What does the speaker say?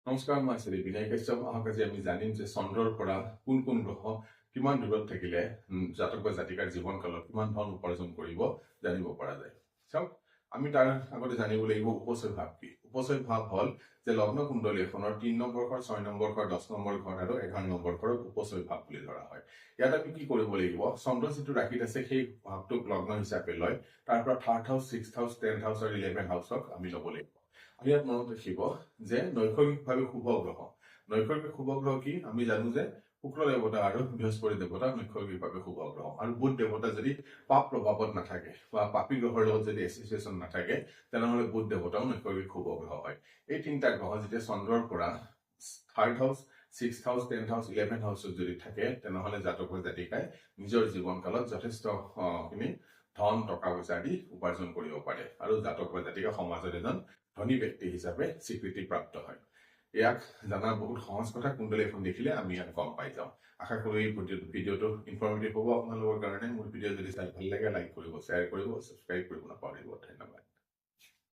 নমস্কাৰ, মই শ্ৰী বিনয় কাশ্যপ। আজি আমি জানিম যে চন্দ্ৰৰ পৰা কোন কোন গ্ৰহ কিমান দূৰত থাকিলে জাতক বা জাতিকাৰ জীৱন কালত কিমান ধন উপাৰ্জন কৰিব জানিব পৰা যায়। চাওক, আমি তাৰ আগতে জানিব লাগিব উপচয় ভাৱ কি। উপচয় ভাৱ হল যে লগ্ন কুণ্ডলী এখনৰ 3 নম্বৰ ঘৰ, 6 নম্বৰ ঘৰ, 10 নম্বৰ ঘৰ আৰু 11 নম্বৰ ঘৰক উপচয় ভাৱ বুলি ধৰা হয়। ইয়াত আমি কি কৰিব লাগিব, চন্দ্ৰ যিটো ৰাশিত আছে সেই ভাৱটোক লগ্ন হিচাপে লয় তাৰ পৰা 3rd হাউস, 6th হাউস, 10th হাউস আৰু 11th হাউসক আমি ল'ব লাগিব। আমি ইয়াত মনত ৰাখিব যে নৈসৰ্গিকভাৱে শুভ গ্ৰহ। নৈসৰ্গিক শুভ গ্ৰহ কি আমি জানো যে শুক্ৰ দেৱতা আৰু বৃহস্পতি দেৱতা নৈসৰ্গিকভাৱে শুভ গ্ৰহ, আৰু বুধ দেৱতা যদি পাপ প্ৰভাৱত নাথাকে বা পাপী গ্ৰহৰ লগত যদি এছ'চিয়েশ্যন নাথাকে তেনেহলে বুধ দেৱতাও নৈসৰ্গিক শুভ গ্ৰহ হয়। এই তিনিটা গ্ৰহ যেতিয়া চন্দ্ৰৰ পৰা 3rd হাউস, 6th হাউস, 10th হাউস, 11th হাউসত যদি থাকে তেনেহলে জাতক বা জাতিকাই নিজৰ জীৱন কালত যথেষ্ট খিনি ধন টকা পইচা আদি উপাৰ্জন কৰিব পাৰে আৰু জাতক বা জাতিকা সমাজৰ এজন ধনী ব্যক্তি হিচাপে স্বীকৃতি প্ৰাপ্ত হয়। ইয়াক জানা বহুত সহজ কথা, কুণ্ডলী এখন দেখিলে আমি ইয়াত গম পাই যাওঁ। আশা কৰো এই ভিডিঅ'টো ইনফৰ্মেটিভ হ'ব আপোনালোকৰ কাৰণে। মোৰ ভিডিঅ' যদি চাই ভাল লাগে লাইক কৰিব, শ্বেয়াৰ কৰিব, ছাবস্ক্ৰাইব কৰিব নাপাহৰিব। ধন্যবাদ।